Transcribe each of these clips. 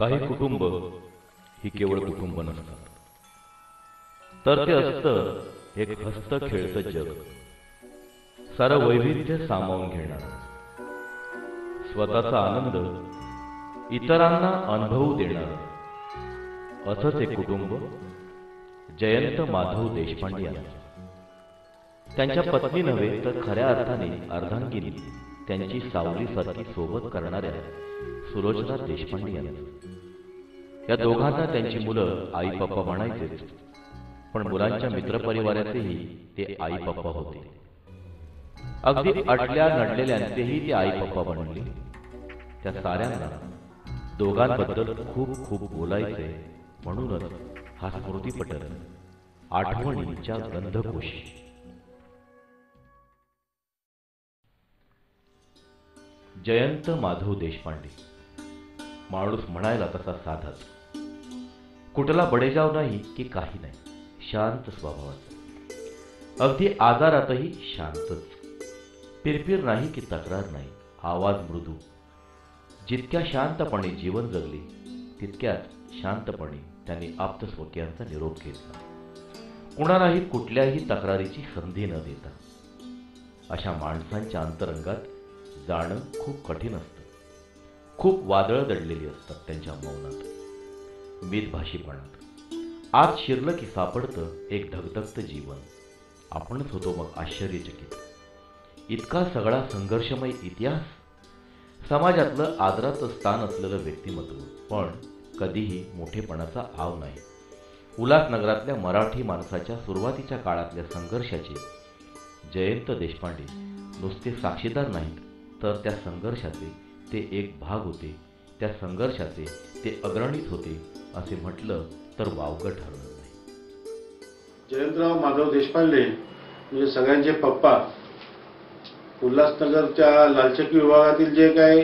काही कुटुंब ही केवळ कुटुंब नसतात, तर ते असतं एक हस्त खेळतं जग, सारं वैविध्य सामावून घेणार, स्वतःचा आनंद इतरांना अनुभवू देणार. असंच एक कुटुंब जयंत माधव देशपांडे यांचं. त्यांच्या पत्नी नव्हे तर खऱ्या अर्थाने अर्धांगिनी, त्यांची सावलीसारखी सोबत करणाऱ्या सुलोचना देशपांडे यांचं. या दोघांना त्यांची मुलं आई पप्पा म्हणायचेच, पण मुलांच्या मित्रपरिवारातही ते आई पप्पा होते. अगदी अडल्या नडलेल्यांचेही ते आई पप्पा बनले. त्या साऱ्यांना दोघांबद्दल खूप खूप बोलायचे, म्हणूनच हा स्मृतिपटल आठवणींच्या गंधकोशी. जयंत माधव देशपांडे माणूस म्हणायला तसा साधाच, कुठला बडेजाव नाही की काही नाही, शांत स्वभावाचा, अगदी आजारातही शांतच. पिरपिर नाही की तक्रार नाही, आवाज मृदू. जितक्या शांतपणे जीवन जगले तितक्याच शांतपणे त्यांनी आप्तस्वकीयांचा निरोप घेतला, कुणालाही कुठल्याही तक्रारीची संधी न देता. अशा माणसांच्या अंतरंगात जाणं खूप कठीण असतं. खूप वादळं दडलेली असतात त्यांच्या मौनात, मितभाषीपणात. आत शिरलं की सापडतं एक धगधगतं जीवन. आपणच होतो मग आश्चर्यचकित. इतका सगळा संघर्षमय इतिहास, समाजातलं आदराचं स्थान असलेलं व्यक्तिमत्व, पण कधीही मोठेपणाचा आव नाही. उल्हासनगरातल्या मराठी माणसाच्या सुरुवातीच्या काळातल्या संघर्षाचे जयंत देशपांडे नुसते साक्षीदार नाहीत, तर त्या संघर्षाचे ते एक भाग होते. त्या संघर्षाचे ते अग्रणीच होते असे म्हटलं तर वावगं ठरणार नाही. जयंतराव माधव देशपांडे म्हणजे सगळ्यांचे पप्पा. उल्हासनगरच्या लालचक्की विभागातील जे काही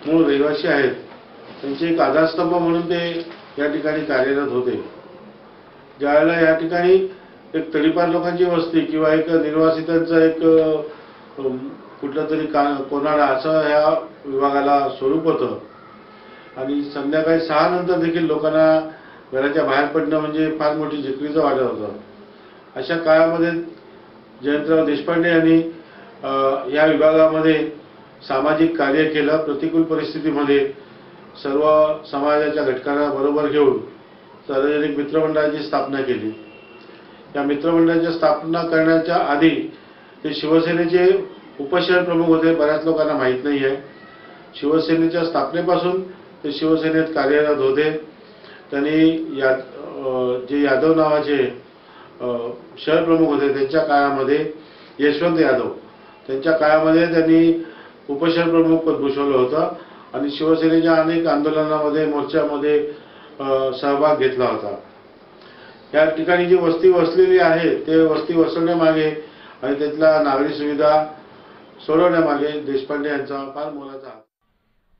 मूळ रहिवासी आहेत त्यांचे एक आधारस्तंभ म्हणून ते या ठिकाणी कार्यरत होते. ज्यावेळेला या ठिकाणी एक तडीपार लोकांची वस्ती किंवा एक निर्वासितांचा एक कुठलं तरी कोणाला असं ह्या विभागाला स्वरूप होतं. आणि संध्याकाळी 6 नंतर देखील लोकांना घराच्या बाहेर पडणं म्हणजे फार मोठी जिकरीचं वाटत होतं. अशा काळामध्ये जयंतराव देशपांडे यांनी या विभागामध्ये सामाजिक कार्य केलं. प्रतिकूल परिस्थितीमध्ये सर्व समाजाच्या घटकांना बरोबर घेऊन सार्वजनिक मित्रमंडळाची स्थापना केली. या मित्रमंडळाची स्थापना करण्याच्या आधी ते शिवसेनेचे उपशहर प्रमुख होते. बऱ्याच लोकांना माहीत नाही आहे. शिवसेनेच्या स्थापनेपासून ते शिवसेनेत कार्यरत होते. त्यांनी जे यादव नावाचे शहर प्रमुख होते त्यांच्या काळामध्ये, यशवंत यादव, त्यांच्या काळामध्ये त्यांनी उपशहर प्रमुख पद भूषवलं होतं आणि शिवसेनेच्या अनेक आंदोलनामध्ये, मोर्चामध्ये सहभाग घेतला होता. या ठिकाणी जी वस्ती वसलेली आहे ते वस्ती वसवण्यामागे आणि त्यातल्या नागरी सुविधा सोडवण्यामागे देशपांडे यांचा फार मोलाचा हात.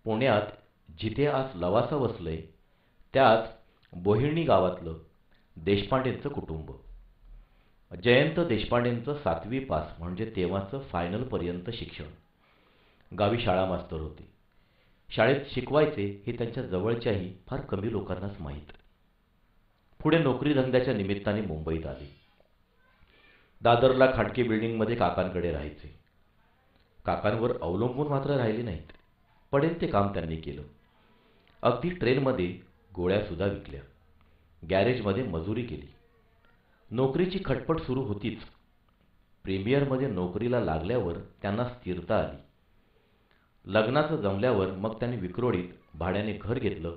पुण्यात जिथे आज लवासा वसलंय त्याच बोहिणी गावातलं देशपांडेंचं कुटुंब. जयंत देशपांडेंचं 7वी पास म्हणजे तेव्हाचं फायनलपर्यंत शिक्षण. गावी शाळा मास्तर होते. शाळेत शिकवायचे हे त्यांच्या जवळच्याही फार कमी लोकांनाच माहीत. पुढे नोकरी धंद्याच्या निमित्ताने मुंबईत आले. दादरला खाडके बिल्डिंगमध्ये काकांकडे राहायचे. काकांवर अवलंबून मात्र राहिले नाहीत. पडेल ते काम त्यांनी केलं. अगदी ट्रेनमध्ये गोळ्यासुद्धा विकल्या. गॅरेजमध्ये मजुरी केली. नोकरीची खटपट सुरू होतीच. प्रीमियरमध्ये नोकरीला लागल्यावर त्यांना स्थिरता आली. लग्नाचं जमल्यावर मग त्यांनी विक्रोळीत भाड्याने घर घेतलं.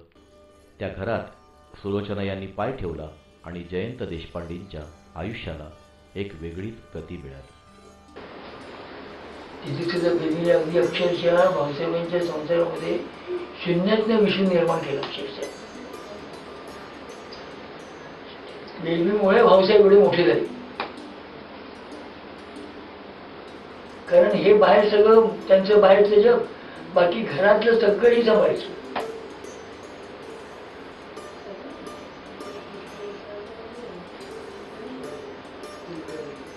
त्या घरात सुलोचना यांनी पाय ठेवला आणि जयंत देशपांडेंच्या आयुष्याला एक वेगळीच गती मिळाली. तिथे सुद्धा बेबीने अगदी अक्षरशः भाऊसाहेबांच्या संसारामध्ये शून्यातनं विश्व निर्माण केलं. अक्षरशः बेबीमुळे भाऊसाहेब एवढे मोठे झाले. कारण हे बाहेर सगळं त्यांचं बाहेरचं जग, बाकी घरातलं सगळंही जमायचं.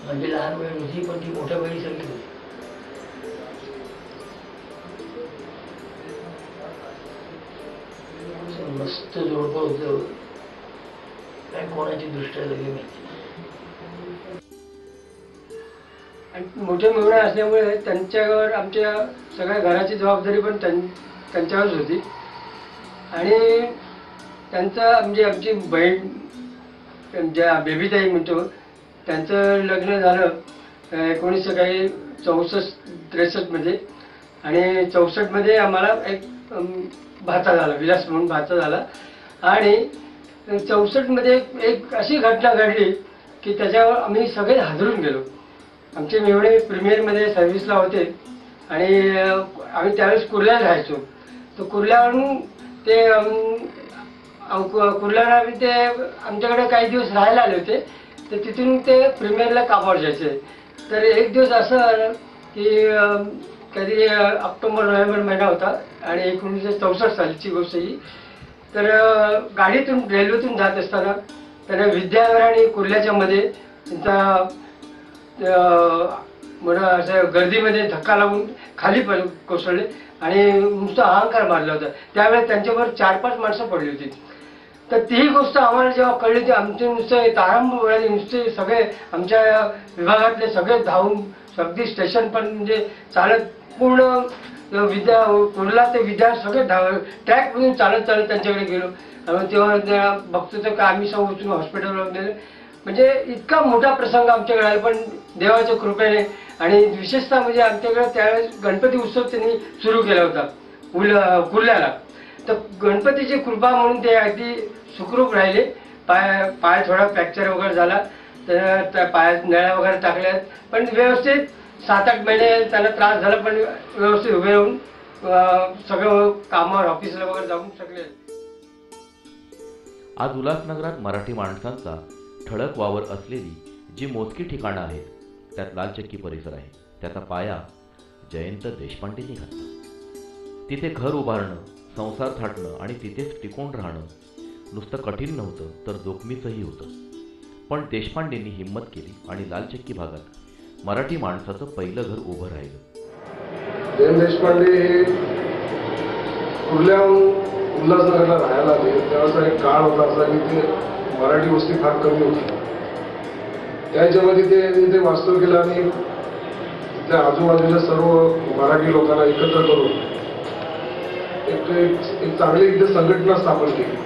म्हणजे लहान बहीण होती पण ती मोठ्या बहिणीसारखी होती. मस्त जोडपं होतं, काय कोणाची दृष्टी लागली माहिती. आणि मोठे मेहुणे असल्यामुळे त्यांच्यावर आमच्या सगळ्या घराची जबाबदारी पण त्यांच्यावरच होती. आणि त्यांचा म्हणजे आमची बहीण ज्या बेबीताई म्हणतो त्यांचं लग्न झालं 1964-63 मध्ये. आणि 64 मध्ये आम्हाला एक भाचा झाला, विलास म्हणून भाचा झाला. आणि 64 मध्ये एक अशी घटना घडली की त्याच्यावर आम्ही सगळे हादरून गेलो. आमचे मेहुणे प्रीमियरमध्ये सर्व्हिसला होते आणि आम्ही त्यावेळेस कुर्ल्याला राहायचो. तर कुर्ल्यावरून ते कुर्ल्याला ते आमच्याकडे काही दिवस राहायला आले होते. तर तिथून ते प्रीमियरला कामावर जायचे. तर एक दिवस असं आलं की कधी ऑक्टोबर-नोव्हेंबर महिना होता आणि 1964 सालची गोष्ट ही. तर गाडीतून रेल्वेतून जात असताना त्यांना विद्यानगर आणि कुर्ल्याच्या मध्ये त्यांचा मोठा असं गर्दीमध्ये धक्का लागून खाली कोसळले आणि नुसता अहंकार मारला होता. त्यावेळेस त्यांच्यावर 4-5 माणसं पडली होती. तर तीही गोष्ट आम्हाला जेव्हा कळली ती आमचे नुसते तारांब उडाले. नुसते सगळे आमच्या विभागातले सगळे धावून अगदी स्टेशन पण म्हणजे चालत पूर्ण कुर्ला ते विद्या सगळे ट्रॅकमधून चालत त्यांच्याकडे गेलो. आणि तेव्हा बघतो तर आम्ही सगळं उचलून हॉस्पिटलवर गेलो. म्हणजे इतका मोठा प्रसंग आमच्याकडे आला, पण देवाच्या कृपेने. आणि विशेषतः म्हणजे आमच्याकडे त्यावेळेस गणपती उत्सव त्यांनी सुरू केला होता कुर्ल्याला. तर गणपतीची कृपा म्हणून ते अगदी सुखरूप राहिले. पाय थोडा फ्रॅक्चर वगैरे झाला, तर त्या पायात नळ्या वगैरे टाकल्यात, पण व्यवस्थित 7-8 महिने त्यांना त्रास झाला, पण व्यवस्थित उभे राहून सगळं कामावर ऑफिसला वगैरे जाऊन सगळे. आज उल्हासनगरात मराठी माणसांचा ठळक वावर असलेली जी मोजकी ठिकाणं आहेत त्यात लालचक्की परिसर आहे. त्याचा पाया जयंत देशपांडेंनी घातला. तिथे घर उभारणं, संसार थाटणं आणि तिथेच टिकून राहणं नुसतं कठीण नव्हतं तर जोखमीचंही होतं. पण देशपांडेंनी हिंमत केली आणि लालचक्की भागात मराठी माणसाचं पहिलं घर उभं राहिलं. जयंत देशपांडे हे कुर्ल्याहून उल्हासनगरला राहायला आले. त्यावेळेचा एक काळ होता असा की ते मराठी वस्ती फार कमी होती. त्याच्यामध्ये ते वास्तव केलं आणि त्या आजूबाजूच्या सर्व मराठी लोकांना एकत्र करून एक चांगली इथे संघटना स्थापन केली.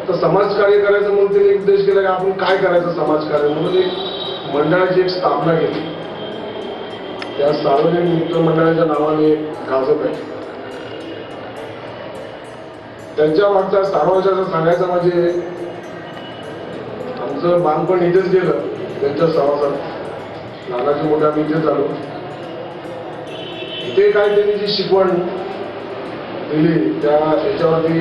आता समाजकार्य करायचं म्हणून त्यांनी एक उद्देश केला की आपण काय करायचं समाजकार्य म्हणून एक मंडळाची एक स्थापना केली. त्या सार्वजनिक मित्र मंडळाच्या नावाने गाजत आहे. त्यांच्या मागचा सार्वजनिक सांगायचं म्हणजे आमचं बालपण इथेच गेलं. त्यांच्या सहवासात लहानाची मोठ्या आम्ही इथेच झालो. इथे काय त्यांनी जी शिकवण दिली त्या याच्यावरती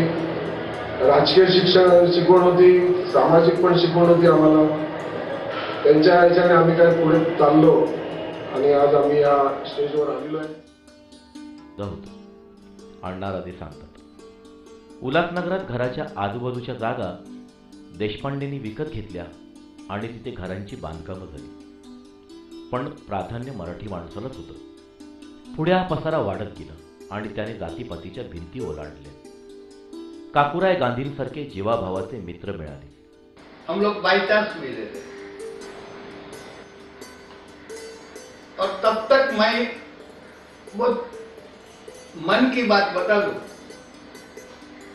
राजकीय शिकवण होती, सामाजिक पण शिकवण होती आम्हाला. त्यांच्या ह्याच्याने आम्ही काय पुढे चाललो आणि आज आम्ही या स्टेजवर आलेलो आहे. अण्णा राधे सांगतात, उल्हासनगरात घराच्या आजूबाजूच्या जागा देशपांडेंनी विकत घेतल्या आणि तिथे घरांची बांधकामं झाली. पण प्राधान्य मराठी माणसालाच होतं. पुढे हा पसारा वाढत गेला आणि त्याने जातीपातीच्या भिंती ओलांडल्या. काकुराय गांधींसारखे जीवाभावाचे मित्र मिळाले. हम लोग बाई चांस मिले थे और तब तक मैं वो मन की बात बता दूं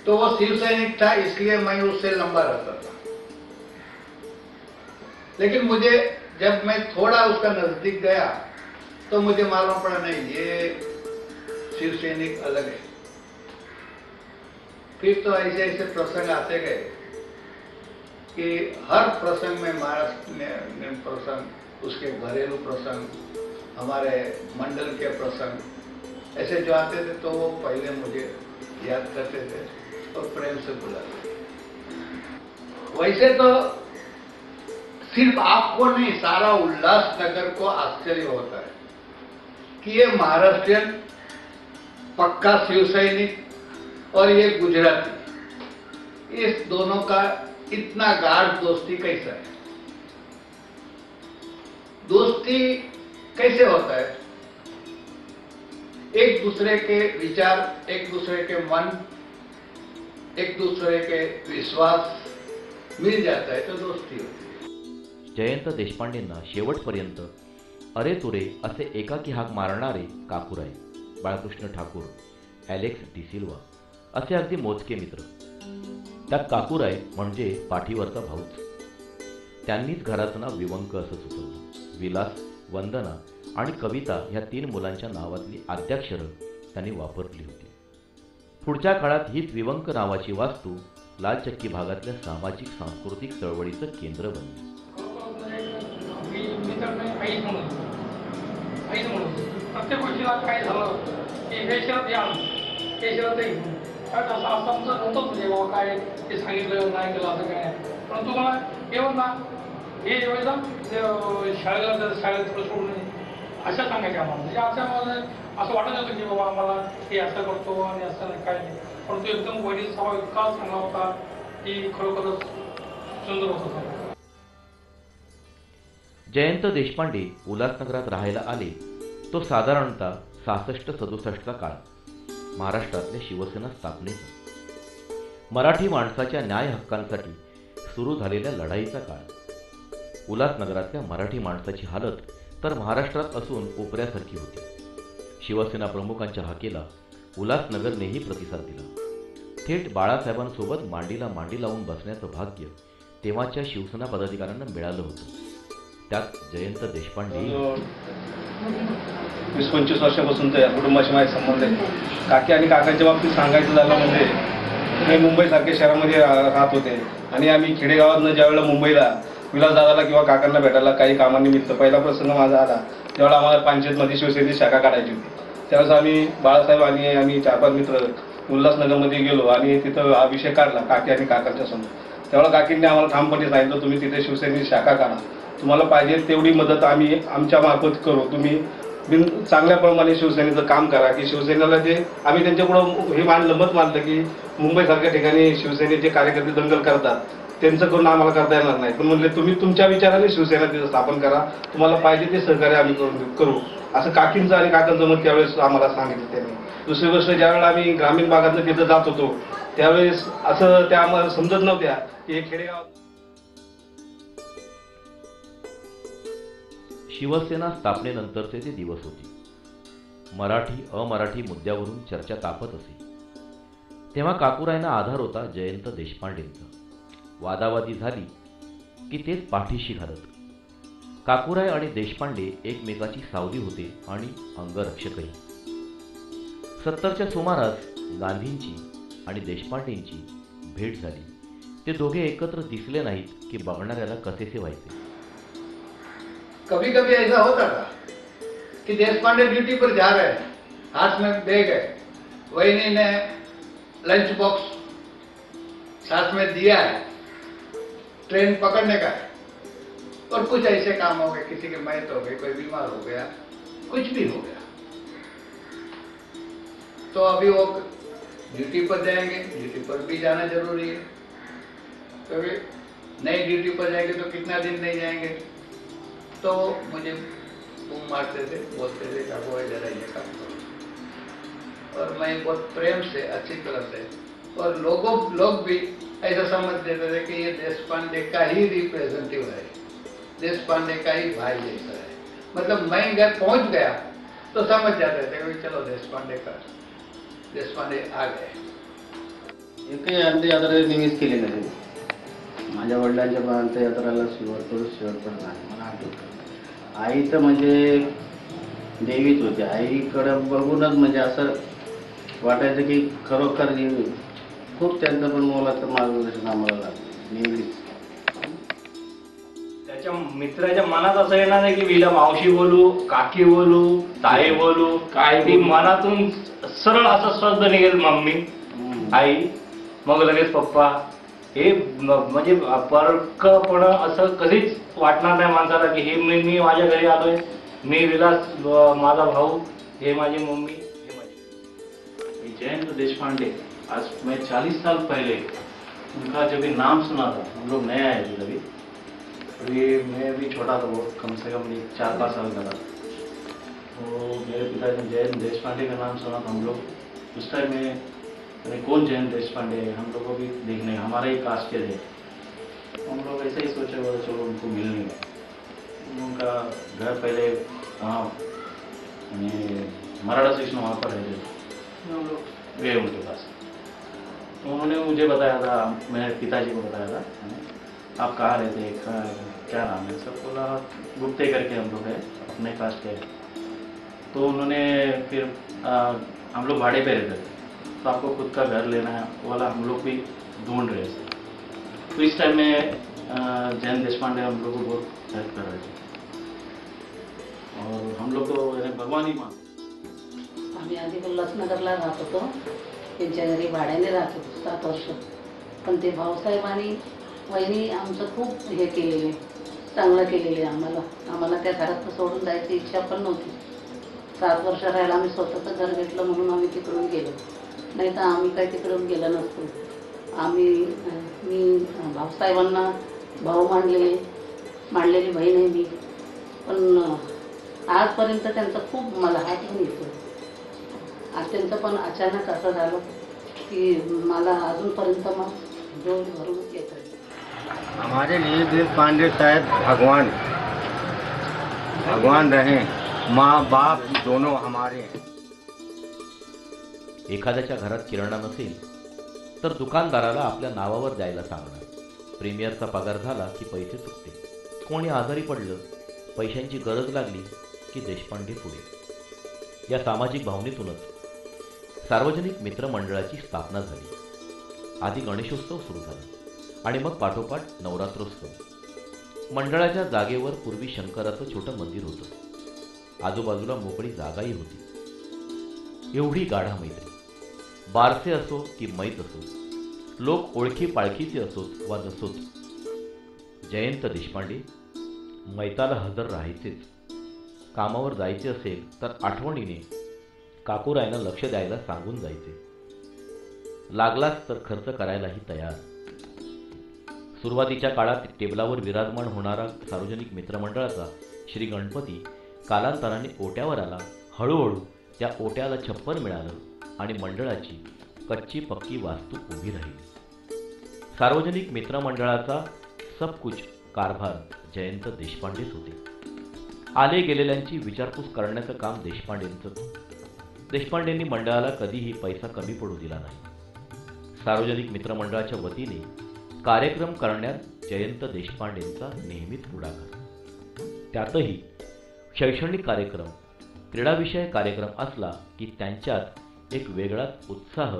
तो वो शिवसैनिक था, इसलिए मैं उससे लंबा रहता था. लेकिन मुझे जब मैं थोड़ा उसका नजदीक गया तो मुझे मालूम पड़ा नहीं ये शिवसैनिक अलग है. फिर तो ऐसे ऐसे प्रसंग आते गए कि हर प्रसंग में महाराष्ट्र में प्रसंग, उसके घरेलू प्रसंग, हमारे मंडल के प्रसंग ऐसे जो आते थे तो वो पहले मुझे याद करते थे और प्रेम से बुलाते. वैसे तो सिर्फ आपको नहीं, सारा उल्लासनगर को आश्चर्य होता है कि ये महाराष्ट्रियन पक्का शिवसैनिक और ये गुजराती, इस दोनों का इतना गाढ़ दोस्ती कैसा है. दोस्ती कैसे होता है? एक दूसरे के विचार, एक दूसरे के मन एक दूसरे के विश्वास मिल जाता है तो दोस्ती होती है। जयंत देशपांडेंना शेवटपर्यंत अरे तुरे असे एकाकी हाक मारणारे काकुराय, बाळकृष्ण ठाकूर, ॲलेक्स डिसिल्वा असे अगदी मोजके मित्र. त्यात काकुराय म्हणजे पाठीवरचा भाऊच. त्यांनीच घराचं नाव विवंक असं सुचवलं. विलास, वंदना आणि कविता ह्या 3 मुलांच्या नावातली आद्याक्षरं त्यांनी वापरली होती. पुढच्या काळात हीच विवंक नावाची वास्तू लालचक्की भागातल्या सामाजिक सांस्कृतिक चळवळीचं केंद्र बनली. मी तर नाही काहीच म्हणत प्रत्येक गोष्टीला काय झालं की हे शरद या हे शरद काय असं आमचं नव्हतं म्हणजे बाबा काय ते सांगितलं नाही केलं असं काय नाही. परंतु मला येऊन ना हे जेव्हा शाळेत थोडं सोडून असं सांगायचं आम्हाला म्हणजे असं वाटत होतं की बाबा आम्हाला हे असं करतो आणि असं नाही काय नाही. परंतु एकदम वडील स्वभाव इतका चांगला होता की खरोखरच सुंदर होता. जयंत देशपांडे उल्हासनगरात राहायला आले तो साधारणतः 66-67चा काळ, महाराष्ट्रातल्या शिवसेना स्थापनेचा, मराठी माणसाच्या न्याय हक्कांसाठी सुरू झालेल्या लढाईचा काळ. उल्हासनगरातल्या मराठी माणसाची हालत तर महाराष्ट्रात असून कोपऱ्यासारखी होती. शिवसेना प्रमुखांच्या हाकेला उल्हासनगरनेही प्रतिसाद दिला. थेट बाळासाहेबांसोबत मांडीला मांडी लावून बसण्याचं भाग्य तेव्हाच्या शिवसेना पदाधिकाऱ्यांना मिळालं होतं. त्यात जयंत देशपांडे 20-25 वर्षापासून तर या कुटुंबाशी माझे संबंध आहेत. काकी आणि काकांच्या बाबतीत सांगायचं झालं म्हणजे हे मुंबईसारख्या शहरामध्ये राहत होते आणि आम्ही खेडेगावातनं ज्यावेळेला मुंबईला विलासदादाला किंवा काकांना भेटायला काही कामानिमित्त पहिला प्रसंग माझा आला त्यावेळेला आम्हाला पंचायतमध्ये शिवसेनेची शाखा काढायची होती. त्यावेळेस आम्ही बाळासाहेब आणि आम्ही 4-5 मित्र उल्हासनगरमध्ये गेलो आणि तिथं हा विषय काढला काकी आणि काकांच्या समोर. त्यावेळेला काकींनी आम्हाला ठामपणे सांगितलं, तुम्ही तिथे शिवसेनेची शाखा काढा, तुम्हाला पाहिजे तेवढी मदत आम्ही आमच्या मार्फत करू, तुम्ही चांगल्याप्रमाणे शिवसेनेचं काम करा. की शिवसेनेला जे आम्ही त्यांच्यापुढं हे मत मानलं की मुंबईसारख्या ठिकाणी शिवसेनेचे कार्यकर्ते दंगल करतात, त्यांचं करून आम्हाला करता येणार नाही. पण म्हणले तुम्ही तुमच्या विचाराने शिवसेना तिथं स्थापन करा, तुम्हाला पाहिजे ते सहकार्य आम्ही करू, असं काकींचं आणि काकांचं मत त्यावेळेस आम्हाला सांगितलं त्यांनी. दुसरी गोष्ट, ज्यावेळेला आम्ही ग्रामीण भागातनं तिथं जात होतो त्यावेळेस असं त्या आम्हाला समजत नव्हत्या की हे खेडेगाव. शिवसेना स्थापनेनंतरचे ते दिवस होते. मराठी अमराठी मुद्द्यावरून चर्चा तापत असे. तेव्हा काकुरायना आधार होता जयंत देशपांडेंचा. वादावादी झाली की तेच पाठीशी घालत. काकुराय आणि देशपांडे एकमेकाची सावली होते आणि अंगरक्षकही. 70च्या सुमारास गांधींची आणि देशपांडेंची भेट झाली. ते दोघे एकत्र दिसले नाहीत की बघणाऱ्याला कसेसे व्हायचे. कभी कभी ऐसा होता था कि देशपांडे ड्यूटी पर जा रहे हैं, हाथ में बैग है, वही ने लंच बॉक्स साथ में दिया है, ट्रेन पकड़ने का है, और कुछ ऐसे काम हो गए, किसी के मौत हो गई, कोई बीमार हो गया, कुछ भी हो गया, तो अभी वो ड्यूटी पर जाएंगे, ड्यूटी पर भी जाना जरूरी है, क्योंकि नई ड्यूटी पर जाएंगे तो कितना दिन नहीं जाएंगे. तो मुझे बूम मारते थे, बोलते थे कि वो जरा ये काम करो, और मैं बहुत प्रेम से अच्छी तरह से, और लोग भी ऐसा समझ देते थे कि ये देशपांडे का ही रिप्रेजेंटेटिव है, देशपांडे का ही भाई जैसा है. मतलब मैं घर पहुंच गया तो समझ जाते थे कि चलो देशपांडे आ गए. एकही अंत्ययात्रा निमित्त केली नाही. माझ्या वडिलांच्या पण अंत्ययात्राला शेवटपर्यंत नाही. मला आठवतं आई तर म्हणजे देवीच होती. आईकडं बघूनच म्हणजे असं वाटायचं की खरोखर खूप त्यांचं पण मोलाचं मार्गदर्शन आम्हाला लागलं नेहमीच. त्याच्या मित्राच्या मनात असं येणार नाही की विला मावशी बोलू, काकी बोलू, ताई बोलू, काय ती मनातून सरळ असं शब्द निघेल मम्मी, आई, मग लगेच पप्पा. हे म्हणजे परकपण असं कधीच वाटणार नाही माणसाला की हे मी माझ्या घरी आलोय, मी विलास माझा भाऊ, हे माझी मम्मी, हे माझी. जयंत देशपांडे, आज मैं 40 साल पहले उनका जब भी नाम सुना था, हम लोग नए आए थे अभी मैं भी छोटा था, वो कम से कम 4-5 साल का था. तो मेरे पिताजी ने जयंत देशपांडे का नाम सुना था. हम लोग उस टाइम में अरे कौन जयंत देशपांडे है, हम लोग को भी देखने, हमारा ही कास्ट के थे। हम लोग ऐसे ही सोचे बोले चलो उनको मिलने गए। उनका घर पहले वहाँ मराठा सेक्शन वहाँ पर रहते थे, हम लोग गए उनके पास। तो उन्होंने मुझे बताया था, मेरे पिताजी को बताया था, आप कहाँ रहते हैं, क्या नाम है, सब बोला गुप्ते करके हम लोग है, अपने कास्ट के। तो उन्होंने फिर हम लोग भाड़े पे रहते थे, तो आपको खुद का घर लेना है वाला हम लोग भी ढूंढ रहे थे। तो इस टाइम में जयंत देशपांडे हम लोग को बहुत हेल्प कर रहे थे, और हम लोग तो भगवान ही मान। आम्ही आधी उल्हासनगरला राहत होतो, त्यांच्या घरी भाड्याने राहत होतो 7 वर्ष. पण ते भाऊसाहेब आणि वहिनी आमचं खूप हे केलेले, चांगलं केलेले आम्हाला त्या घरात सोडून जायची इच्छा पण नव्हती. 7 वर्ष राहायला आम्ही स्वतःचं घर घेतलं म्हणून आम्ही तिकडून गेलो, नाही तर आम्ही काही तिकडून गेलो नसतो. मी भाऊसाहेबांना भाऊ मांडलेली बहीण आहे मी, पण आजपर्यंत त्यांचा खूप मला आठवण येतो. आज त्यांचं पण अचानक असं झालं की मला अजूनपर्यंत मग जोर भरूनच येत आहे. हमारे लिए देशपांडे शायद भगवान रहे, माँ बाप दोनों हमारे हैं. एखाद्याच्या घरात किराणा नसेल तर दुकानदाराला आपल्या नावावर द्यायला सांगणार. प्रीमियरचा पगार झाला की पैसे चुकते. कोणी आजारी पडलं, पैशांची गरज लागली की देशपांडे पुढे. या सामाजिक भावनेतूनच सार्वजनिक मित्रमंडळाची स्थापना झाली. आधी गणेशोत्सव सुरू झाला आणि मग पाठोपाठ नवरात्रोत्सव. मंडळाच्या जागेवर पूर्वी शंकराचं छोटं मंदिर होतं. आजूबाजूला मोकळी जागाही होती. एवढी गाढा मैत्री, बारसे असो की मैत असो, लोक ओळखी पाळखीचे असोत वा नसोत, जयंत देशपांडे मैताला हजर राहायचेच. कामावर जायचे असेल तर आठवणीने काकूरायना लक्ष द्यायला सांगून जायचे. लागलाच तर खर्च करायलाही तयार. सुरुवातीच्या काळात टेबलावर विराजमान होणारा सार्वजनिक मित्रमंडळाचा श्री गणपती कालांतराने ओट्यावर आला. हळूहळू त्या ओट्याला छप्पर मिळालं आणि मंडळाची कच्ची पक्की वास्तू उभी राहिली. सार्वजनिक मित्रमंडळाचा सबकुच कारभार जयंत देशपांडेच होते. आले गेलेल्यांची विचारपूस करण्याचं काम देशपांडेंचं. देशपांडेंनी मंडळाला कधीही पैसा कमी पडू दिला नाही. सार्वजनिक मित्रमंडळाच्या वतीने कार्यक्रम करण्यात जयंत देशपांडेंचा नेहमीच पुढाकार. त्यातही शैक्षणिक कार्यक्रम, क्रीडाविषयक कार्यक्रम असला की त्यांच्यात एक वेगळाच उत्साह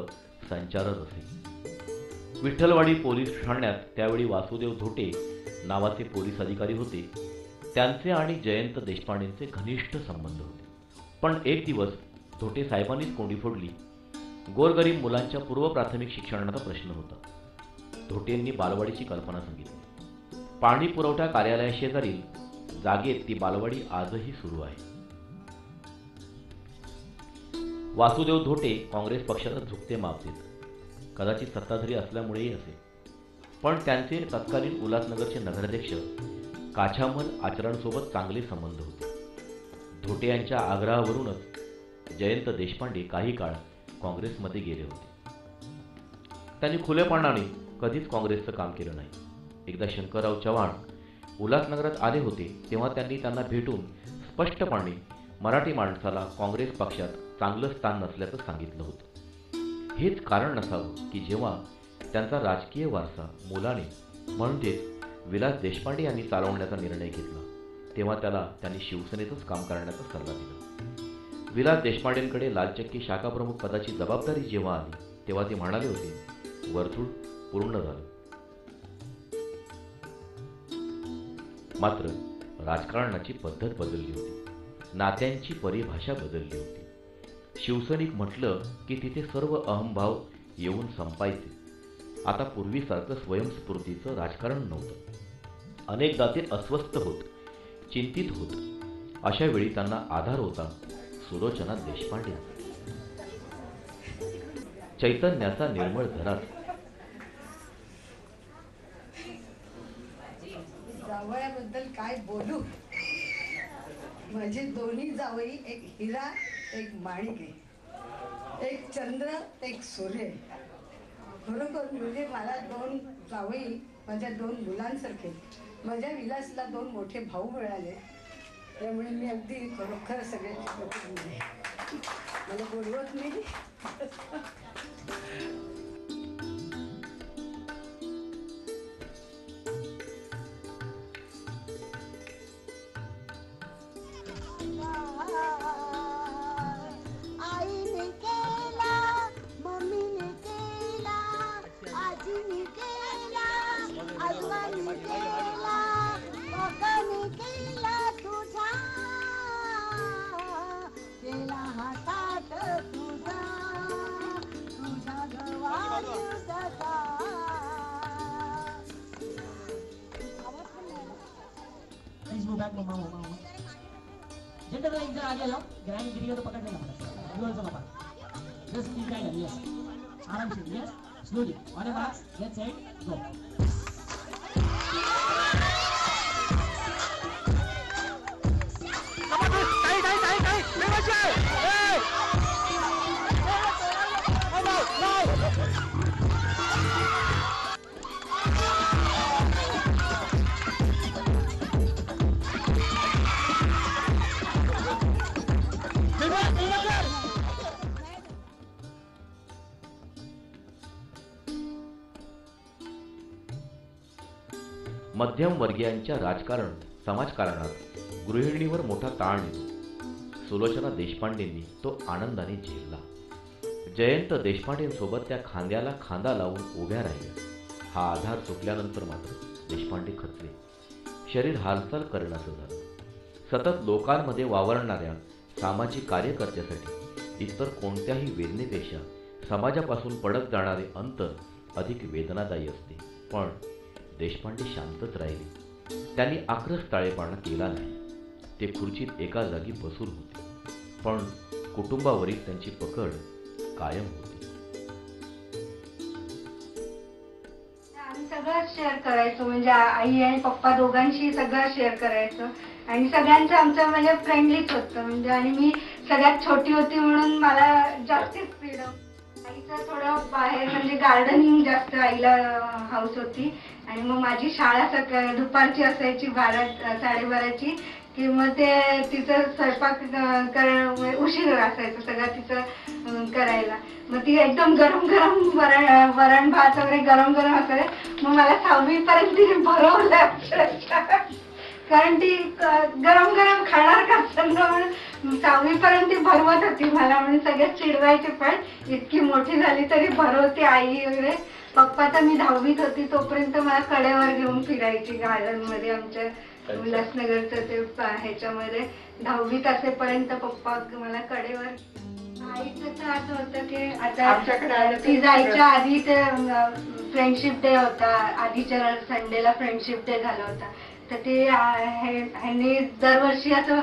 संचारत असे. विठ्ठलवाडी पोलीस ठाण्यात त्यावेळी वासुदेव धोटे नावाचे पोलीस अधिकारी होते. त्यांचे आणि जयंत देशपांडेंचे घनिष्ठ संबंध होते. पण एक दिवस धोटे साहेबांनीच कोंडी फोडली. गोरगरीब मुलांच्या पूर्व प्राथमिक शिक्षणाचा प्रश्न होता. धोटेंनी बालवाडीची कल्पना सांगितली. पाणी पुरवठा कार्यालयाशेजारील जागेत ती बालवाडी आजही सुरू आहे. वासुदेव धोटे काँग्रेस पक्षाला झुकते माप देत. कदाचित सत्ताधारी असल्यामुळेही असे. पण त्यांचे तत्कालीन उल्हासनगरचे नगराध्यक्ष काछामल आचरणसोबत चांगले संबंध होते. धोटे यांच्या आग्रहावरूनच जयंत देशपांडे काही काळ काँग्रेसमध्ये गेले होते. त्यांनी खुलेपणाने कधीच काँग्रेसचं काम केलं नाही. एकदा शंकरराव चव्हाण उल्हासनगरात आले होते तेव्हा त्यांना भेटून स्पष्टपणे मराठी माणसाला काँग्रेस पक्षात चांगलं स्थान नसल्याचं सांगितलं होतं. हेच कारण नसावं की जेव्हा त्यांचा राजकीय वारसा मुलाने म्हणजेच विलास देशपांडे यांनी चालवण्याचा निर्णय घेतला तेव्हा त्यांनी शिवसेनेतच काम करण्याचा सल्ला दिला. विलास देशपांडेंकडे लालचक्की शाखाप्रमुख पदाची जबाबदारी जेव्हा आली तेव्हा ते म्हणाले होते, वर्तुळ पूर्ण झालं. मात्र राजकारणाची पद्धत बदलली होती. नात्यांची परिभाषा बदलली होती. शिवसैनिक म्हटलं की तिथे सर्व अहंभाव येऊन संपायचे. आता पूर्वीसारखं स्वयंस्फूर्तीचं राजकारण नव्हतं. अनेकदा ते अस्वस्थ होत, चिंतित होत. अशा वेळी त्यांना आधार होता सुलोचना देशपांडे. चैतन्याचा निर्मळ झरात. जावयाबद्दल काय बोलू. माझे दोन्ही जावई एक हिरा एक माणिक आहे. एक चंद्र एक सूर्य. खरोखर म्हणजे मला 2 जावई माझ्या 2 मुलांसारखे. माझ्या विलासला 2 मोठे भाऊ मिळाले. त्यामुळे मी अगदी खरोखर सगळ्यांची प्रतिनिधी आहे. मला बोलवत नाही. आईने केला, मम्मीने केला, आजीने केला, आजोबांनी केला, काकाने केला तुझा, केला हातात तुझा, तुझा गवार सखा. Please move back, mama. Gentlemen, एक जण आगे जाओ. ग्रैंड गिरी तो पकड़ लेना पड़ेगा. युवरांचा बाबा. Just keep guided, yes. आरामशीर, yes. Slowly. On your marks, get set, go. मध्यमवर्गीयांच्या राजकारण समाजकारणात गृहिणीवर मोठा ताण येतो. सुलोचना देशपांडेंनी तो आनंदाने झेलला. जयंत देशपांडेंसोबत त्या खांद्याला खांदा लावून उभ्या राहिल्या. हा आधार चुकल्यानंतर मात्र देशपांडे खचले. शरीर हालचाल करण्याचं झालं. सतत लोकांमध्ये वावरणाऱ्या सामाजिक कार्यकर्त्यासाठी इतर कोणत्याही वेदनेपेक्षा समाजापासून पडत जाणारे अंतर अधिक वेदनादायी असते. पण देशपांडे शांतच राहिले. त्यांनी आक्रस टाळेपणा केला नाही. ते खुर्चीत एका जागी बसून होते. पण कुटुंबावरील त्यांची पकड कायम होती. आम्ही सगळं शेअर करायचो. म्हणजे आई आणि पप्पा दोघांशी सगळं शेअर करायचं. आणि सगळ्यांचं आमचं म्हणजे फ्रेंडलीच होतं. म्हणजे आणि मी सगळ्यात छोटी होती म्हणून मला जास्तीच फ्रीडम. आईचं थोडं बाहेर म्हणजे गार्डनिंग जास्त आईला हाऊस होती. आणि मग माझी शाळा दुपारची असायची 12-12:30ची. की मग ते तिचं स्वयंपाक उशीर असायचं सगळं तिचं करायला. मग ती एकदम गरम गरम वरण भात वगैरे गरम गरम असायचं. मग मला 6वीपर्यंत तिने भरवलं अक्षरशः. कारण ती गरम गरम खाणार का म्हणून 6वीपर्यंत ती भरवत होती मला. म्हणून सगळे चिडवायचे. पण इतकी मोठी झाली तरी भरवते आई वगैरे. पप्पा तर मी 10वीत होती तोपर्यंत मला कडेवर घेऊन फिरायची गार्डन मध्ये. आमच्या उल्हासनगरचं ते ह्याच्यामध्ये 10वीत असेपर्यंत पप्पा मला कडेवर. आईचं तर असं होतं की आता ती जायच्या आधी ते फ्रेंडशिप डे होता. आधीच्या संडेला फ्रेंडशिप डे झाला होता. तर ते ह्यांनी दरवर्षी असं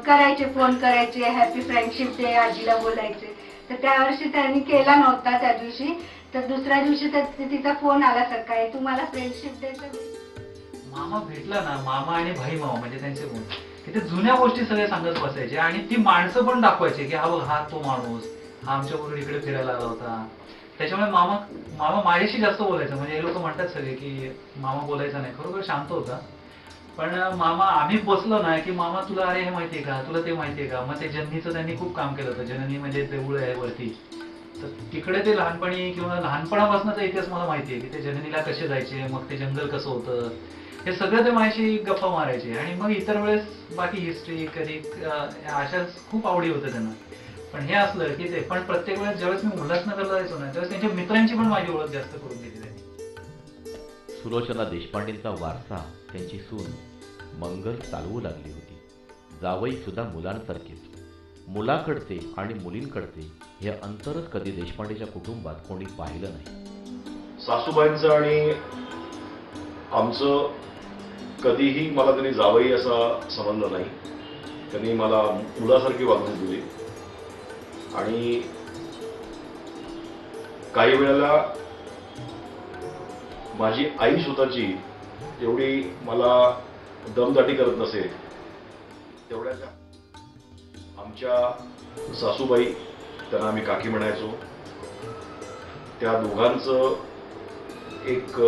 करायचे, फोन करायचे, हॅपी फ्रेंडशिप डे आजीला बोलायचे. तर त्यावर्षी त्यांनी केला नव्हता त्या दिवशी. तर दुसऱ्या दिवशी तिचा फोन आला सकाळी, तुम्हाला फ्रेंडशिप डेचं. मामा भेटला ना, मामा आणि भाई मामा म्हणजे त्यांचे गुण, की ते जुन्या गोष्टी सगळे सांगत बसायचे. आणि ती माणसं पण दाखवायचे की हा बघ हा तो माणूस, हा आमच्याबरोबर इकडे फिरायला आला होता. त्याच्यामुळे मामा माझ्याशी जास्त बोलायचं. म्हणजे हे लोक म्हणतात सगळे की मामा बोलायचा नाही, खरोखर शांत होता. पण मामा आम्ही बसलो ना की मामा तुला अरे हे माहितीये का, तुला ते माहितीये का. मग ते जननीचं त्यांनी खूप काम केलं होतं. जननी म्हणजे देऊळ आहे वरती. तर तिकडे ते लहानपणी किंवा लहानपणापासूनचा इतिहास मला माहितीये की ते जननीला कसे जायचे, मग ते जंगल कसं होतं, हे सगळं ते माझ्याशी गप्पा मारायचे. आणि मग इतर वेळेस बाकी हिस्ट्री कधी अशा खूप आवडी होत्या त्यांना. पण हे असलं की ते पण प्रत्येक वेळेस ज्यावेळेस मी उल्हासनगरला जायचो ना त्यावेळेस त्यांच्या मित्रांची पण माझी ओळख जास्त करून दिली त्यांनी. सुलोचना देशपांडेंचा वारसा त्यांची सून मंगल चालवू लागली होती. जावई सुद्धा मुलांसारखेच. मुलाकडचे आणि मुलींकडचे हे अंतरच कधी देशपांडेच्या कुटुंबात कोणी पाहिलं नाही. सासूबाईंचं आणि आमचं कधीही मला तरी जावई असा संबंध नाही. त्यांनी मला मुलासारखी वागणूक दिली. आणि काही वेळेला माझी आई स्वतःची तेवढी मला दमदाटी करत नसेल तेवढ्या आमच्या सासूबाई त्यांना आम्ही काकी म्हणायचो. त्या दोघांचं एक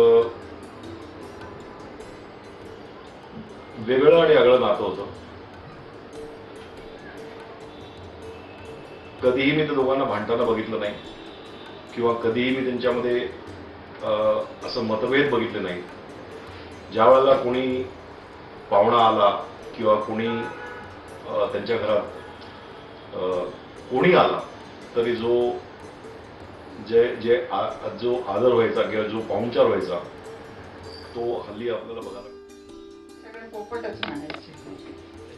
वेगळं आणि आगळं नातं होतं. कधीही मी त्या दोघांना भांडताना बघितलं नाही किंवा कधीही मी त्यांच्यामध्ये असं मतभेद बघितले नाही. ज्या वेळेला कोणी पाहुणा आला किंवा कोणी त्यांच्या घरात कोणी आला तरी जो आदर व्हायचा किंवा जो पाहुणचार व्हायचा तो हल्ली आपल्याला बघायला सगळे पोपटच म्हणायचे.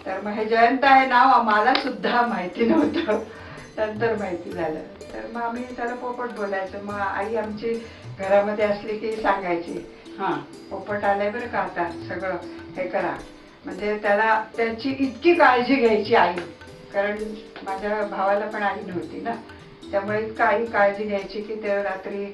तर मग हे जयंत आहे नाव आम्हाला सुद्धा माहिती नव्हतं, नंतर माहिती झालं. तर मग आम्ही त्याला पोपट बोलायचं. मग आई आमची घरामध्ये असली की सांगायची, हां पोपट आलाय बरं का, आता सगळं हे करा. म्हणजे त्याला त्याची इतकी काळजी घ्यायची आई, कारण माझ्या भावाला पण आई नव्हती ना, त्यामुळे इतकं आई काळजी घ्यायची की ते रात्री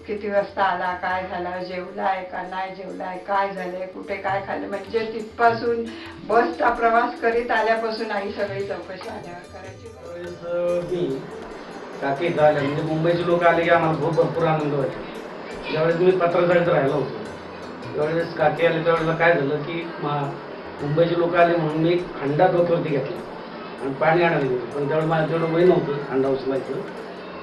किती वाजता आला, काय झाला, जेवलाय का नाही जेवलाय, काय झालंय, कुठे काय खाल्लं, म्हणजे तिथपासून बसचा प्रवास करीत आल्यापासून आई सगळी चौकशी आल्यावर करायची. मी काकी झाल्या म्हणजे मुंबईचे लोक आले की आम्हाला खूप भरपूर आनंद व्हायचा. ज्यावेळेस मी पत्रकारित राहिलो होतो त्यावेळेस काकी आले त्यावेळेला काय झालं की मुंबईचे लोक आले म्हणून मी हंडा डोक्यावरती घेतला आणि पाणी आणायला गेलो. पण त्यावेळेस माझं तेवढं वय नव्हतं हंडा उचलायचं.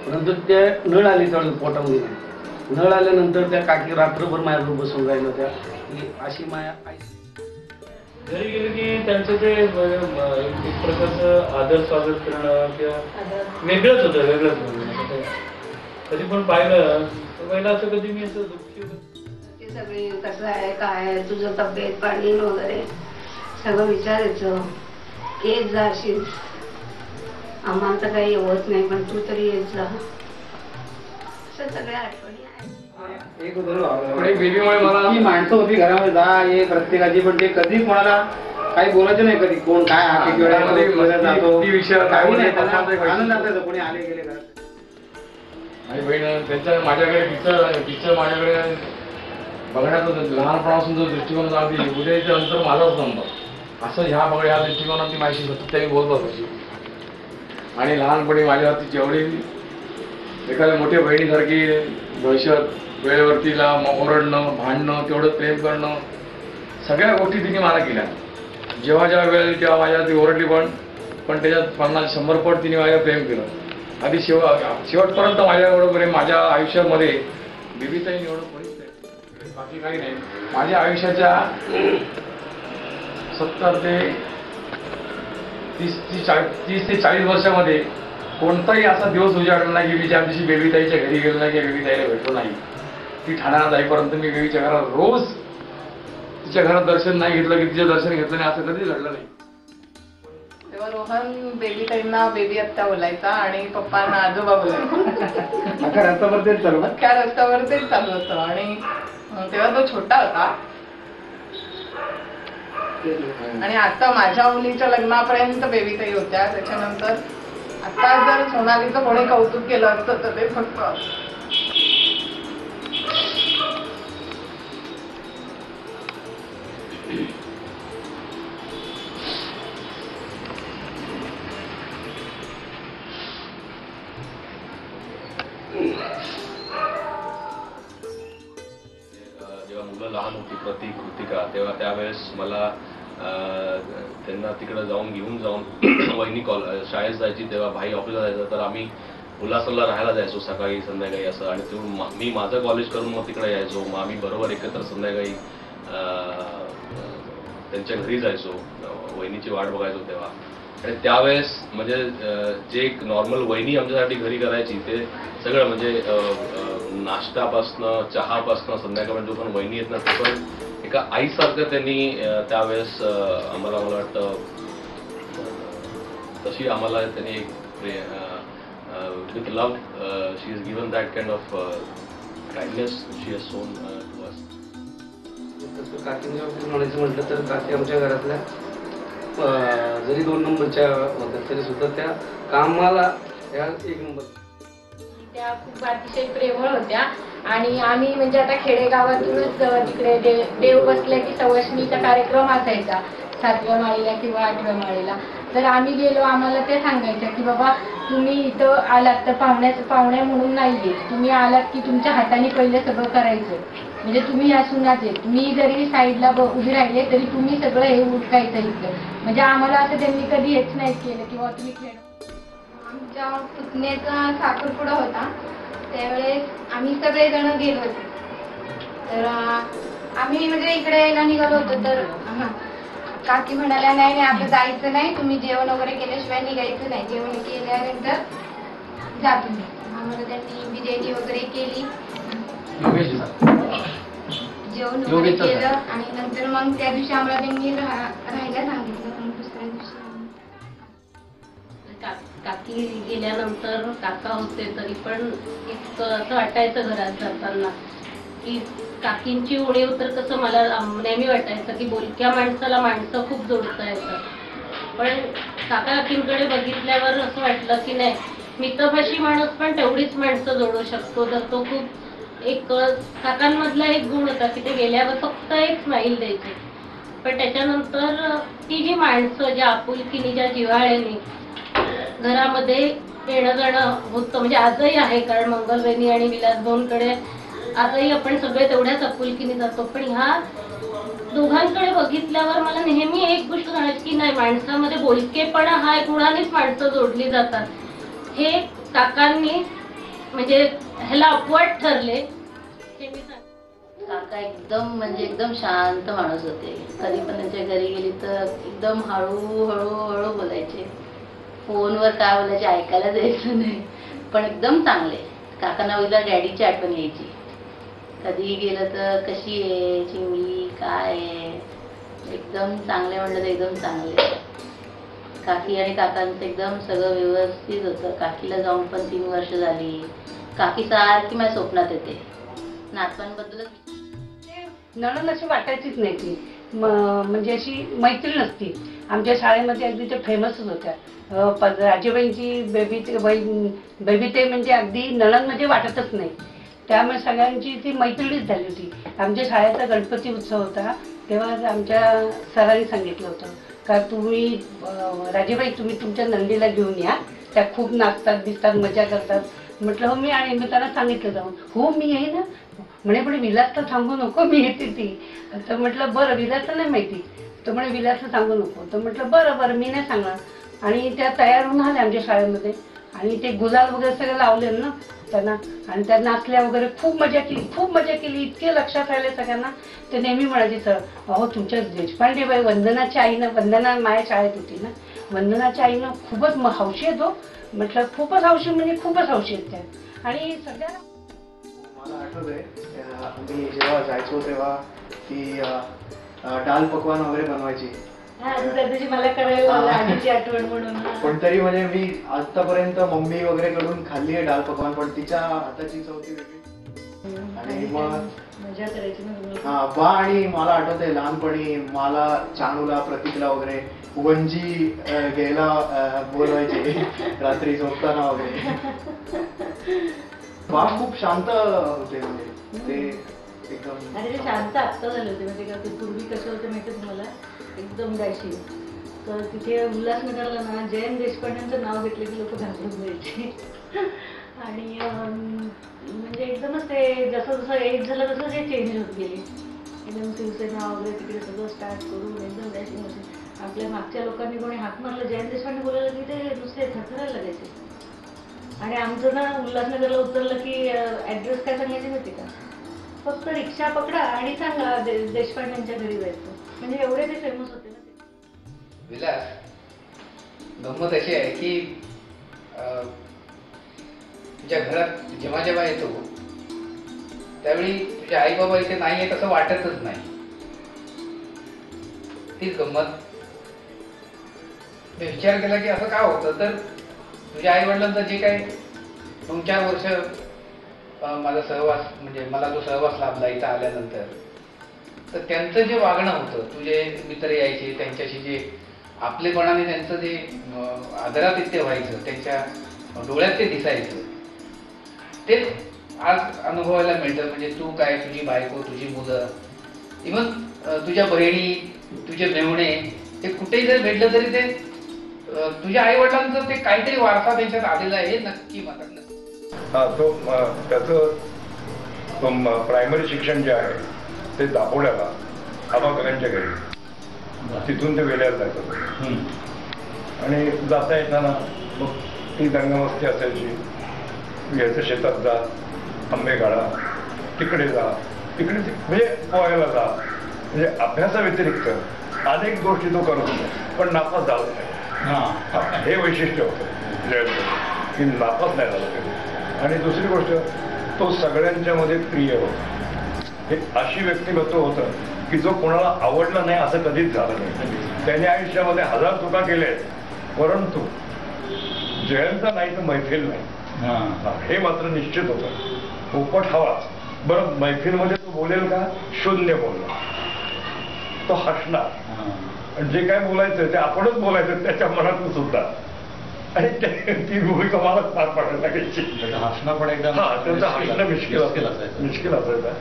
परंतु ते नळ आली त्यावेळेस पोटामध्ये नाही. नळ आल्यानंतर त्या काकी रात्रभर माझ्याबरोबर बसून राहिल्या होत्या की अशी माया आई. घरी गेले की त्यांचं ते एक प्रकारचं आदर स्वागत करणं किंवा वेगळंच होतं, वेगळंच म्हणजे कधी पण पाहिलं तर पहिला असं कधी मी असं दुःखी ते सगळे कसं आहे, काय आहे, तुझं तब्येत पाणी वगैरे सगळं विचारायचं. येत जा अशीच, आम्हाला तर काही होत नाही पण तू तरी येत जा. असं सगळ्या आठवणी आहेत. एक बेबीमुळे मला ती माणसं होती घरामध्ये दहा हे प्रत्येकाची, पण ते कधी कोणाला काही बोलायचं नाही. कधी कोण काय आनंद असायचा कोणी आले गेले घरात. माझी बहीण त्यांच्या माझ्याकडे पिक्चर माझ्याकडे बघण्याचा लहानपणापासून जो दृष्टिकोन होता उद्याचं अंतर माझाच नव्हतं. असं ह्या दृष्टिकोनात माझी सतत त्यांनी बोलत होती. आणि लहानपणी माझ्यावरती जेवढी एखाद्या मोठ्या बहिणीसारखी दहशत, वेळेवरतीला ओरडणं, भांडणं, तेवढं प्रेम करणं, सगळ्या गोष्टी तिने मला केल्या. जेव्हा जेव्हा वेळ आली तेव्हा माझ्यावरती ओरडली, पण त्याच्यात 50-100 पट तिने माझ्यावर प्रेम केलं. आधी शेवटपर्यंत माझ्याबरोबर माझ्या आयुष्यामध्ये बेबीताई एवढं कोणीच नाही, बाकी काही नाही. माझ्या आयुष्याच्या 70 ते 30 ते 40 वर्षामध्ये कोणताही असा दिवस उजाडला नाही की मी ज्या दिवशी बेबीताईच्या घरी गेलो नाही की बेबीताईला भेटलो नाही. ती ठाण्याला जाईपर्यंत मी बेबीच्या घरात रोज तिच्या घरात दर्शन नाही घेतलं की तिचं दर्शन घेतलं नाही, असं कधीच घडलं नाही. तेव्हा रोहन बेबीताईंना बेबी आत्या बोलायचा आणि पप्पांना आजोबा बोलायचा. अख्ख्या रस्त्यावर तेच चालू होतं. आणि तेव्हा तो छोटा होता. आणि आता माझ्या मुलीच्या लग्नापर्यंत बेबीताई होत्या. त्याच्यानंतर आता जर सोनालीचं कोणी कौतुक केलं असतं तर ते फक्त जेव्हा मुलं लहान होती प्रतीक, कृतिका, तेव्हा त्यावेळेस मला त्यांना तिकडे घेऊन जाऊन वहिनी शाळेत जायची, तेव्हा भाई ऑफिसला जायचं, तर आम्ही उल्हासला राहायला जायचो सकाळी संध्याकाळी असं. आणि तेव्हा मी माझं कॉलेज करून मग तिकडे यायचो. मग आम्ही बरोबर एकत्र संध्याकाळी त्यांच्या घरी जायचो, वहिनीची वाट बघायचो तेव्हा. आणि त्यावेळेस म्हणजे जे एक नॉर्मल वहिनी आमच्यासाठी घरी करायची ते सगळं म्हणजे नाश्तापासनं, चहापासनं संध्याकाळपर्यंत जो पण वहिनी येत ना ते पण एका आईसारखं त्यांनी त्यावेळेस आम्हाला, मला वाटतं तशी आम्हाला त्यांनी एक with love she is given that kind of kindness she has shown to us. तसं काकींच्या बाबतीत म्हणायचं म्हटलं तर काकी आमच्या घरातल्या जरी 2 नंबरच्या होत्या तरी सुद्धा त्या कामाला त्या 1 नंबर. त्या खूप अतिशय प्रेमळ होत्या. आणि आम्ही म्हणजे आता खेडेगावातूनच तिकडे देव बसल्या की सवशणीचा कार्यक्रम असायचा 7व्या माळीला किंवा 8व्या माळीला. तर आम्ही गेलो, आम्हाला ते सांगायच्या की बाबा तुम्ही इथं आलात तर पाहुणे म्हणून नाहीये, तुम्ही आलात की तुमच्या हाताने पहिले सगळं करायचं, म्हणजे तुम्ही या सुनाच आहेत, मी जरी साईडला उभी राहिले तरी तुम्ही सगळं हे उठकायचं इथलं. म्हणजे आम्हाला असं त्यांनी कधी हेच नाही केलं किंवा तुम्ही खेळ. आमच्या पुतण्याचा साखरपुडा होता त्यावेळेस आम्ही सगळेजण गेलो होतो. तर आम्ही म्हणजे इकडे यायला निघालो होतो तर काकी म्हणाल्या नाही नाही आपलं जायचं नाही, तुम्ही जेवण वगैरे केल्याशिवाय निघायचं नाही, जेवण केल्यानंतर जा तुम्ही. आम्हाला त्यांनी बिर्याणी वगैरे केली, जेवण वगैरे केलं आणि नंतर मग त्या दिवशी आम्हाला त्यांनी राहायला सांगितलं. मग दुसऱ्या दिवशी काकी गेल्यानंतर काका होते तरी पण एक असं वाटायचं घरात जाताना की काकींची उणीव तर कसं मला नेहमी वाटायचं की बोलक्या माणसाला माणसं खूप जोडता येतात, पण काका काकींकडे बघितल्यावर असं वाटलं की नाही मितभाषी माणूस पण तेवढीच माणसं जोडू शकतो. तर तो खूप एक काकांमधला एक गुण होता की ते गेल्यावर फक्त एक स्माईल द्यायचे, पण त्याच्यानंतर ती जी माणसं ज्या आपुलकीने ज्या जिव्हाळ्याने घरामध्ये येणं जाणं होतं, म्हणजे आजही आहे, कारण मंगलवेणी आणि विलास भाऊंकडे आजही आपण सगळे तेवढ्याच आपुलकीने जातो. पण ह्या दोघांकडे बघितल्यावर मला नेहमी एक गोष्ट जाणायची की नाही माणसामध्ये बोलकेपणा हा एक गुणानेच माणसं जोडली जातात. हे काकांनी म्हणजे ह्याला अपवाद ठरले हे मी सांगते. काका एकदम शांत माणूस होते. कधी पण त्यांच्या घरी गेली तर एकदम हळू बोलायचे, फोनवर काय बोलायचे ऐकायला जायचं नाही, पण एकदम चांगले. काकांना वगैरे डॅडीची आठवण यायची, कधी गेलं तर कशी आहे चिवली काय आहे, एकदम चांगले म्हणलं तर एकदम चांगले. काकी आणि काकांचं एकदम सगळं व्यवस्थित होतं. काकीला जाऊन पण 3 वर्ष झाली. काकी सारखी माझ्या स्वप्नात येते. नातवांबद्दलच नणंद अशी वाटायचीच नाही ती, म्हणजे अशी मैत्रीण असती. आमच्या शाळेमध्ये अगदी ते फेमसच होत्या. राजेबाईंची बेबी ते म्हणजे अगदी नणंद म्हणजे वाटतच नाही. त्यामुळे सगळ्यांची ती मैत्रीणच झाली होती. आमच्या शाळेचा गणपती उत्सव होता तेव्हा आमच्या सरांनी सांगितलं होतं का तुम्ही राजेबाई तुम्ही तुमच्या नंदीला घेऊन या, त्या खूप नाचतात दिसतात मजा करतात. म्हटलं हो मी आणि मी त्यांना सांगितलं जाऊन हो मी येईन ना. म्हणे विलासला सांगू नको मी येते ती. तर म्हटलं बरं विलासला नाही माहिती. तर म्हणे विलासला सांगू नको. तर म्हटलं बरं मी नाही सांगणार. आणि त्या तयार होऊन आल्या आमच्या शाळेमध्ये आणि ते गुलाल वगैरे सगळं लावले ना त्यांना आणि त्या नाचल्या वगैरे खूप मजा केली. इतके लक्षात राहिले सगळ्यांना. ते नेहमी म्हणायचे सर अहो तुमच्या देशपांडे बाई वंदनाच्या आईनं, वंदना माझ्या शाळेत होती ना, वंदनाच्या आईनं खूपच हौशी आहेत हो. म्हटलं खूपच हौशी म्हणजे खूपच हौशी आहेत त्या. आणि सगळ्या मला आठवतंय मी जेव्हा जायचो तेव्हा ती दाल पकवान वगैरे बनवायची. मला करायला आधीची आठवण म्हणून. पण तरी म्हणजे मी आतापर्यंत मम्मी वगैरे कडून खाल्ली आहे दाल पकवान, पण तिच्या हाताची चव ती वेगळी. आणि मग मजा करायची ना. हा बा आणि मला आठवतंय लहानपणी मला चानूला प्रतीकला वगैरे वंजी घ्यायला बोलवायचे रात्री झोपताना वगैरे. बा खूप शांत होते म्हणजे ते एकदम. अरे ते शांत आत्ता झाले होते म्हणजे का ते पूर्वी कसं होतं माहिती तुम्हाला एकदम गायशी. तर तिथे उल्हासनगरला ना जयंत देशपांडेंचं नाव घेतलं की लोक घाबरून जायचे. आणि म्हणजे एकदमच ते जसं एज झालं तसं ते चेंज होत गेले. एकदम शिवसेना वगैरे तिकडे सगळं स्टार्ट करून एकदम डॅशिंग होते. आपल्या मागच्या लोकांनी कोणी हाक मारलं जयंत देशपांडे बोलायला की ते नुसते थरथरायला लागायचे. आणि आमचं ना उल्हासनगरला उतरलं की ॲड्रेस काय सांगायचे माहिती का, फक्त रिक्षा पकडा आणि सांगा देशपांडेंच्या घरी जायचं. म्हणजे एवढे ते फेमस होते ना ते. विलास गंमत अशी आहे की तुझ्या घरात जेव्हा जेव्हा येतो त्यावेळी तुझे आई बाबा इथे नाही आहेत असं वाटतच नाही. तीच गंमत. मी विचार केला की असं का होतं, तर तुझ्या आई वडिलांचं जे काही 2-4 वर्ष माझा सहवास म्हणजे मला जो सहवास लाभला इथं आल्यानंतर, तर त्यांचं जे वागणं होतं, तुझे मित्र यायचे त्यांच्याशी जे आपलेपणाने त्यांचं जे आदरातिथ्य व्हायचं, त्यांच्या डोळ्यात ते दिसायचं, ते आज अनुभवायला मिळतं. म्हणजे तू काय, तुझी बायको, तुझी मुलं, इव्हन तुझ्या बहिणी, तुझे मेवणे, ते कुठेही जर भेटलं तरी ते तुझ्या आई वडिलांचं ते काहीतरी वारसा त्यांच्यात आलेला आहे हे नक्की मला हा तो त्याचं प्रायमरी शिक्षण जे आहे ते दापोड्याला आबाकाकांच्या घरी, तिथून ते वेल्याला जायचं आणि जाता येताना मग ती दंगामस्ती असायची. याचं शेतात जा, आंबे काढा, तिकडे जा, तिकडे म्हणजे पोहायला जा, म्हणजे अभ्यासाव्यतिरिक्त अनेक गोष्टी तो करत होता, पण नापास झाला नाही. हे वैशिष्ट्य होतं जयंत, की नापास नाही झाला कधी. आणि दुसरी गोष्ट, तो सगळ्यांच्या मध्ये प्रिय होता. हे अशी व्यक्तिमत्व होतं की जो कोणाला आवडलं नाही असं कधीच झालं नाही. त्याने आयुष्यामध्ये 1000 चुका केल्या आहेत, परंतु जयंत नाही तर मैफिल नाही, हे मात्र निश्चित होतं. पोपट हवा. बरं, मैफिलमध्ये तो बोलेल का? शून्य बोलला. तो हसणार, आणि जे काय बोलायचं ते आपणच बोलायचं त्याच्या मनातून सुद्धा. आणि ती भूमिका मला पार पाडायला लागायची. हसणं पण एकदम त्यांचं हसणं मिश्किल असायचं.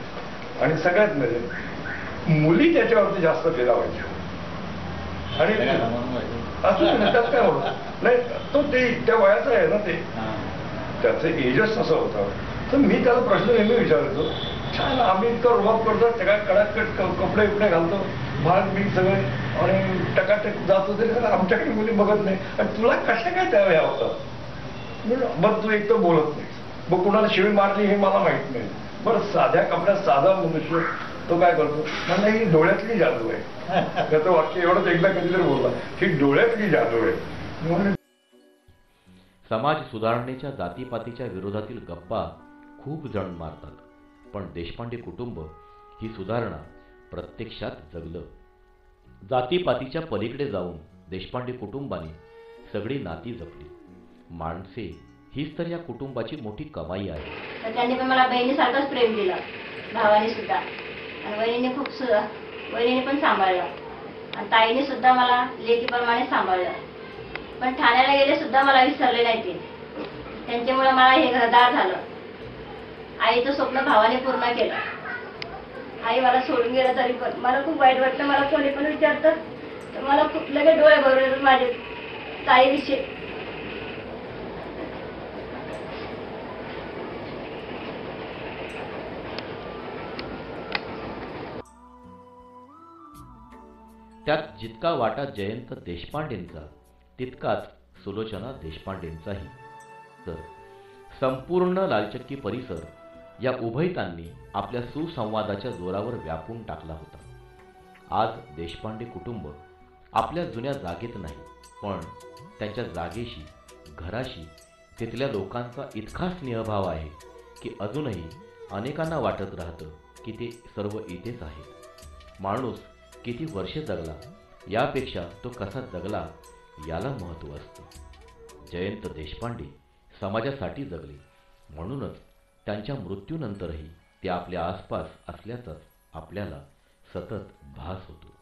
आणि सगळ्यात म्हणजे मुली त्याच्यावरती जास्त फिरावायच्या. आणि असं त्यात काय होतं नाही, तो ते त्या वयाचा आहे ना, ते त्याचं एजच असं होतं. तर मी त्याला प्रश्न नेहमी विचारायचो, छान आम्ही इतकं रुबाब करतो, सगळ्या कडाकट कपडे बिपडे घालतो, भाग मी सगळे, आणि टकाटक जातो तरी आमच्याकडे मुली बघत नाही, आणि तुला कशा काय त्या वया होतात? बरं, तू एक तर बोलत नाही, मग कुणाला शिवी मारली हे मला माहित नाही. बरं, साध्या कपड्यात साधा मनुष्य तो काय करतो? मला ही डोळ्यातली जादू आहे. त्याचं वाक्य एवढंच एकदा कधीतरी बोलला, ही डोळ्यातली जादू आहे. समाज सुधारणेच्या जातीपातीच्या विरोधातील गप्पा खूप जण मारतात, पण देशपांडे कुटुंब ही सुधारणा प्रत्यक्षात जगलं. जातीपातीच्या पलीकडे जाऊन देशपांडे कुटुंबाने सगळी नाती जपली. माणसे हीच तर या कुटुंबाची मोठी कमाई आहे. तर त्यांनी पण मला बहिणीसारखंच प्रेम दिलं, भावाने सुद्धा. आणि वहिनीने वहिनीने पण सांभाळलं, आणि ताईने सुद्धा मला लेकीप्रमाणे सांभाळलं. पण ठाण्याला गेले सुद्धा मला विसरले नाही ते. त्यांच्यामुळे मला हे घरदार झालं. आईचं स्वप्न भावाने पूर्ण केलं. आई मला सोडून गेलं तरी पण मला खूप वाईट वाटतं. मला कोणी पण विचारतं तर मला खूप लगेच डोळे भरून येतात माझे ताईविषयी. त्यात जितका वाटा जयंत देशपांडेंचा, तितकाच सुलोचना देशपांडेंचाही. तर संपूर्ण लालचक्की परिसर या उभयतांनी आपल्या सुसंवादाच्या जोरावर व्यापून टाकला होता. आज देशपांडे कुटुंब आपल्या जुन्या जागेत नाही, पण त्यांच्या जागेशी, घराशी तिथल्या लोकांचा इतका स्नेहभाव आहे की अजूनही अनेकांना वाटत राहतं की ते सर्व इथेच आहेत. माणूस किती वर्षे जगला यापेक्षा तो कसा जगला याला महत्त्व असतं. जयंत देशपांडे समाजासाठी जगले, म्हणूनच त्यांच्या मृत्यूनंतरही ते आपल्या आसपास असल्याचाच आपल्याला सतत भास होतो.